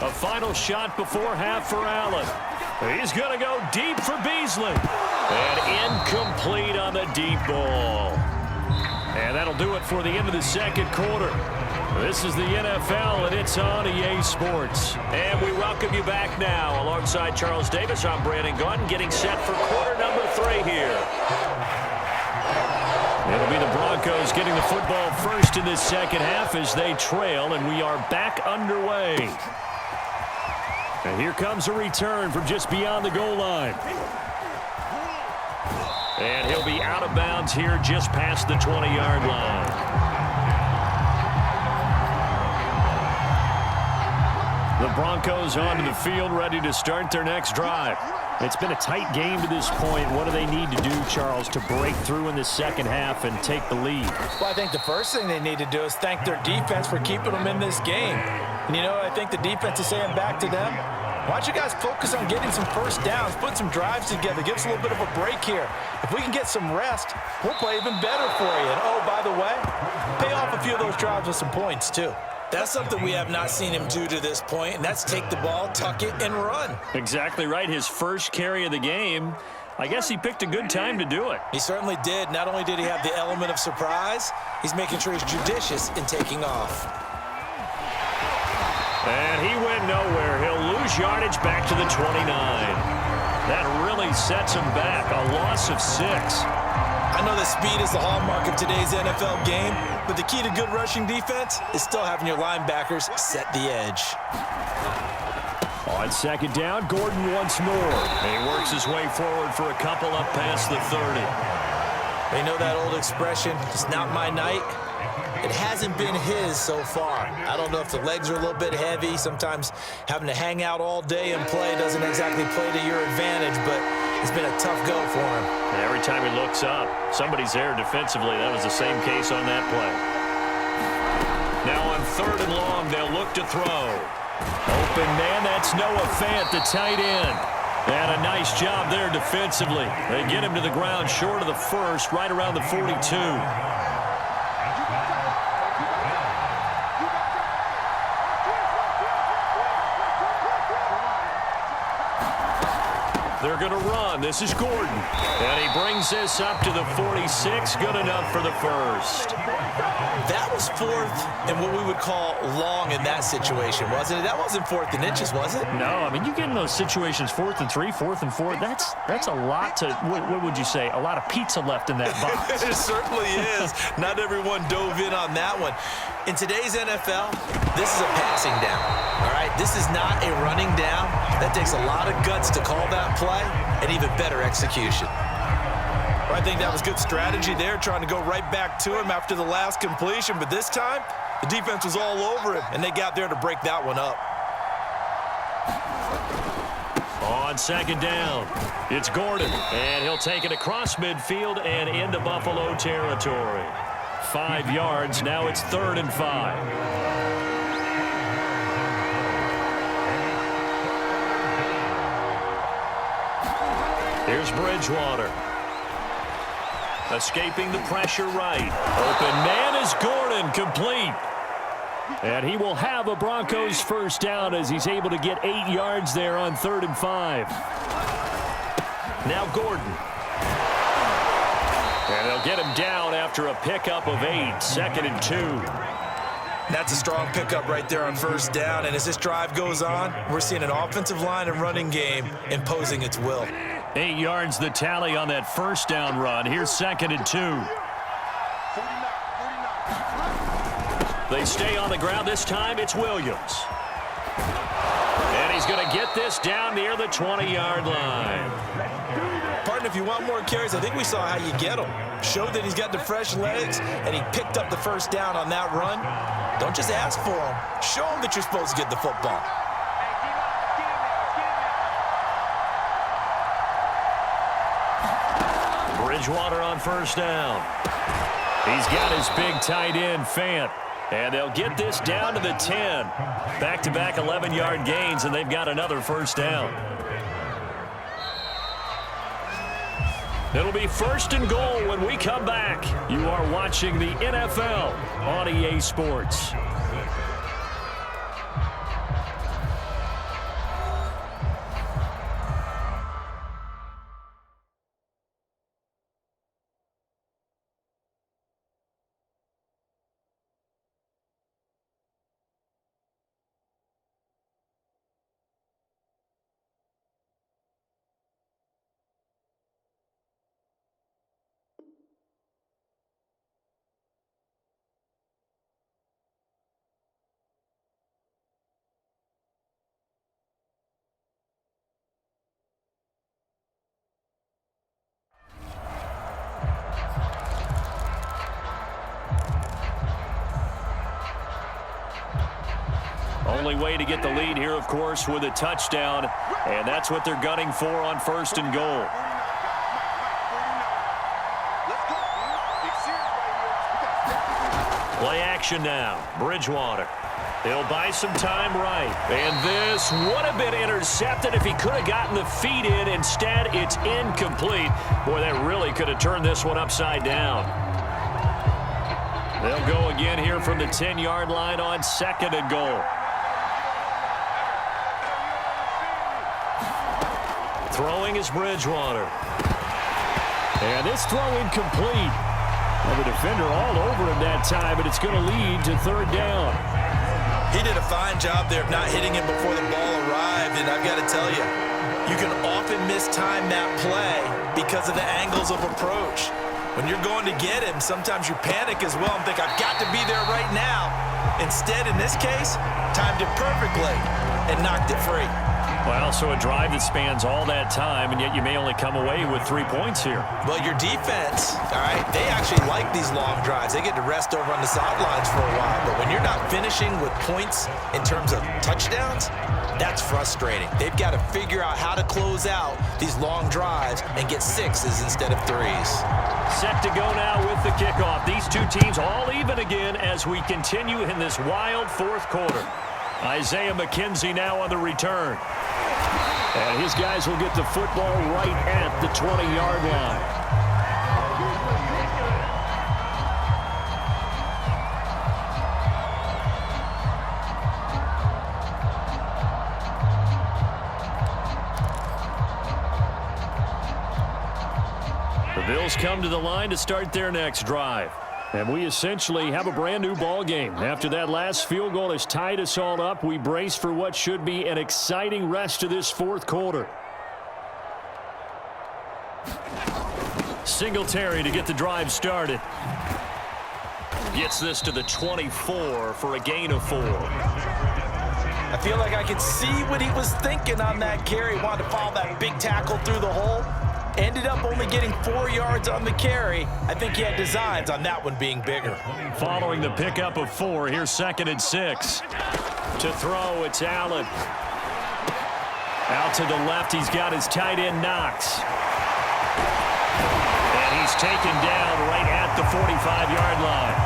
A final shot before half for Allen. He's going to go deep for Beasley. And incomplete on the deep ball. And that'll do it for the end of the second quarter. This is the NFL, and it's on EA Sports. And we welcome you back now. Alongside Charles Davis, I'm Brandon Gaudin, getting set for quarter number 3 here. It'll be the Broncos getting the football first in this second half as they trail, and we are back underway. And here comes a return from just beyond the goal line. And he'll be out of bounds here just past the 20-yard line. The Broncos onto the field, ready to start their next drive. It's been a tight game to this point. What do they need to do, Charles, to break through in the second half and take the lead? Well, I think the first thing they need to do is thank their defense for keeping them in this game. And, you know, I think the defense is saying back to them, why don't you guys focus on getting some first downs, put some drives together, give us a little bit of a break here. If we can get some rest, we'll play even better for you. And, oh, by the way, pay off a few of those drives with some points, too. That's something we have not seen him do to this point, and that's take the ball, tuck it, and run. Exactly right. His first carry of the game, I guess he picked a good time to do it. He certainly did. Not only did he have the element of surprise, he's making sure he's judicious in taking off. And he went nowhere. He'll lose yardage back to the 29. That really sets him back. A loss of 6. I know that speed is the hallmark of today's NFL game, but the key to good rushing defense is still having your linebackers set the edge. On second down, Gordon once more. He works his way forward for a couple up past the 30. They know that old expression, it's not my night. It hasn't been his so far. I don't know if the legs are a little bit heavy. Sometimes having to hang out all day and play doesn't exactly play to your advantage, but it's been a tough go for him. And every time he looks up, somebody's there defensively. That was the same case on that play. Now on 3rd and long, they'll look to throw. Open man, that's Noah Fant, the tight end. And a nice job there defensively. They get him to the ground short of the first, right around the 42. They're going to run. This is Gordon. And he brings this up to the 46. Good enough for the first. That was 4th and what we would call long in that situation, wasn't it? That wasn't 4th and inches, was it? No, I mean, you get in those situations 4th and 3, 4th and 4. That's a lot to, what would you say, a lot of pizza left in that box. It certainly is. Not everyone dove in on that one. In today's NFL, this is a passing down, all right? This is not a running down. That takes a lot of guts to call that play and even better execution. I think that was good strategy there, trying to go right back to him after the last completion. But this time, the defense was all over him, and they got there to break that one up. On second down, it's Gordon, and he'll take it across midfield and into Buffalo territory. 5 yards, now it's 3rd and 5. Here's Bridgewater. Escaping the pressure right. Open man is Gordon, complete. And he will have a Broncos first down as he's able to get 8 yards there on 3rd and 5. Now Gordon. And they'll get him down after a pickup of 8, 2nd and 2. That's a strong pickup right there on first down. And as this drive goes on, we're seeing an offensive line and running game imposing its will. 8 yards the tally on that first down run. Here's 2nd and 2. They stay on the ground. This time it's Williams. And he's going to get this down near the 20-yard line. Partner, if you want more carries, I think we saw how you get them. Showed that he's got the fresh legs, and he picked up the first down on that run. Don't just ask for them. Show them that you're supposed to get the football. Bridgewater on first down. He's got his big tight end, Fant. And they'll get this down to the 10. Back-to-back 11-yard gains, and they've got another first down. It'll be 1st and goal when we come back. You are watching the NFL on EA Sports. early way to get the lead here, of course, with a touchdown. And that's what they're gunning for on 1st and goal. Play action now. Bridgewater. He'll buy some time right. And this would have been intercepted if he could have gotten the feet in. Instead, it's incomplete. Boy, that really could have turned this one upside down. They'll go again here from the 10-yard line on 2nd and goal. Throwing is Bridgewater. And this throw incomplete. And the defender all over him that time, but it's going to lead to 3rd down. He did a fine job there of not hitting him before the ball arrived, and I've got to tell you, you can often mistime that play because of the angles of approach. When you're going to get him, sometimes you panic as well and think, I've got to be there right now. Instead, in this case, timed it perfectly and knocked it free. Well, so a drive that spans all that time, and yet you may only come away with 3 points here. Well, your defense, all right, they actually like these long drives. They get to rest over on the sidelines for a while. But when you're not finishing with points in terms of touchdowns, that's frustrating. They've got to figure out how to close out these long drives and get 6s instead of 3s. Set to go now with the kickoff. These two teams all even again as we continue in this wild 4th quarter. Isaiah McKenzie now on the return. And his guys will get the football right at the 20-yard line. The Bills come to the line to start their next drive. And we essentially have a brand-new ball game. After that last field goal has tied us all up, we brace for what should be an exciting rest of this 4th quarter. Singletary to get the drive started. Gets this to the 24 for a gain of 4. I feel like I could see what he was thinking on that carry. Wanted to follow that big tackle through the hole. Ended up only getting 4 yards on the carry. I think he had designs on that one being bigger. Following the pickup of 4, here's 2nd and 6. To throw, it's Allen. Out to the left, he's got his tight end, Knox. And he's taken down right at the 45-yard line.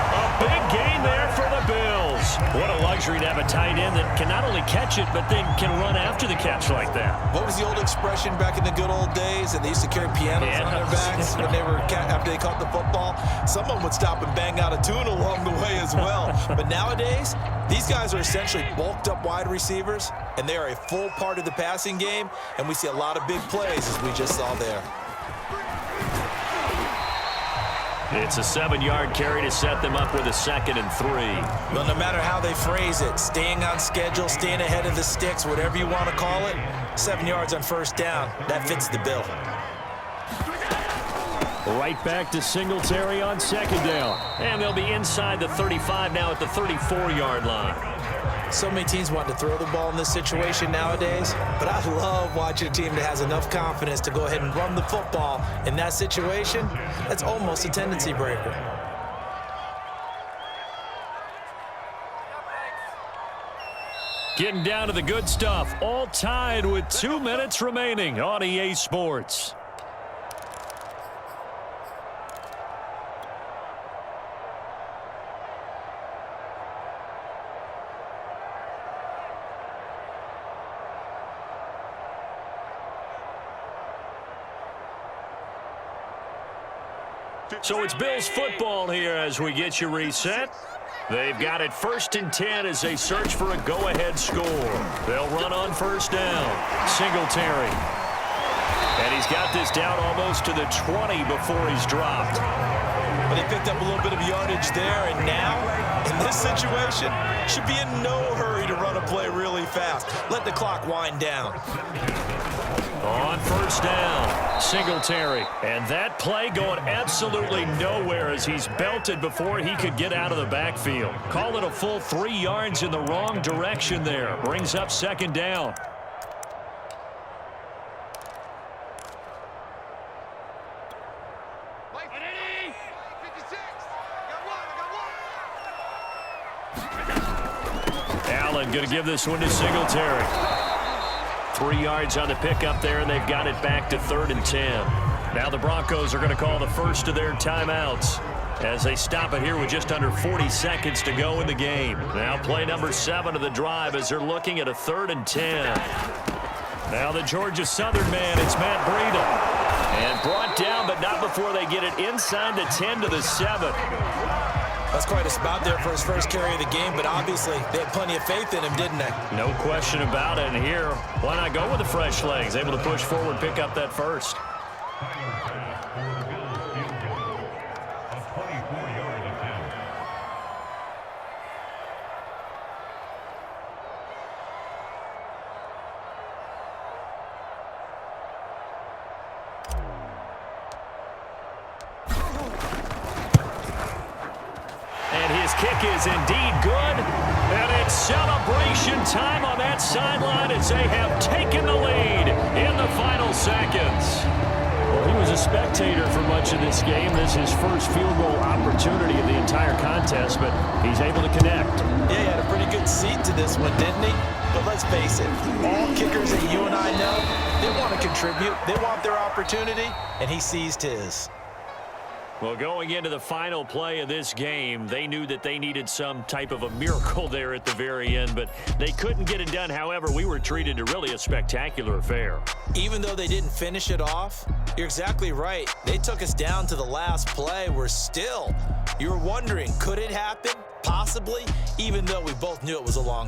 A big gain there for the Bills. What a luxury to have a tight end that can not only catch it, but then can run after the catch like that. What was the old expression back in the good old days? And they used to carry pianos on their backs when they were after they caught the football. Someone would stop and bang out a tune along the way as well. But nowadays, these guys are essentially bulked up wide receivers, and they are a full part of the passing game, and we see a lot of big plays as we just saw there. It's a 7-yard carry to set them up with a 2nd and 3. Well, no matter how they phrase it, staying on schedule, staying ahead of the sticks, whatever you want to call it, 7 yards on 1st down, that fits the bill. Right back to Singletary on 2nd down. And they'll be inside the 35 now at the 34-yard line. So many teams want to throw the ball in this situation nowadays, but I love watching a team that has enough confidence to go ahead and run the football in that situation. That's almost a tendency breaker. Getting down to the good stuff, all tied with 2 minutes remaining on EA Sports. So it's Bills football here as we get you reset. They've got it 1st and 10 as they search for a go-ahead score. They'll run on 1st down. Singletary. And he's got this down almost to the 20 before he's dropped. But he picked up a little bit of yardage there, and now, in this situation, should be in no hurry to run a play really fast. Let the clock wind down. On 1st down, Singletary. And that play going absolutely nowhere as he's belted before he could get out of the backfield. Call it a full 3 yards in the wrong direction there. Brings up 2nd down. And going to give this one to Singletary. 3 yards on the pickup there, and they've got it back to 3rd and 10. Now the Broncos are going to call the first of their timeouts as they stop it here with just under 40 seconds to go in the game. Now play number 7 of the drive as they're looking at a 3rd and 10. Now the Georgia Southern man, it's Matt Breida. And brought down, but not before they get it inside the 10 to the 7. That's quite a spot there for his first carry of the game, but obviously they had plenty of faith in him, didn't they? No question about it. And here, why not go with the fresh legs? Able to push forward, pick up that first. Kick is indeed good, and it's celebration time on that sideline as they have taken the lead in the final seconds. Well, he was a spectator for much of this game. This is his first field goal opportunity of the entire contest, but he's able to connect. Yeah, he had a pretty good seat to this one, didn't he? But let's face it, all kickers that you and I know, they want to contribute. They want their opportunity, and he seized his. Well, going into the final play of this game, they knew that they needed some type of a miracle there at the very end, but they couldn't get it done. However, we were treated to really a spectacular affair. Even though they didn't finish it off, you're exactly right. They took us down to the last play. We're still, you were wondering, could it happen? Possibly, even though we both knew it was a long shot.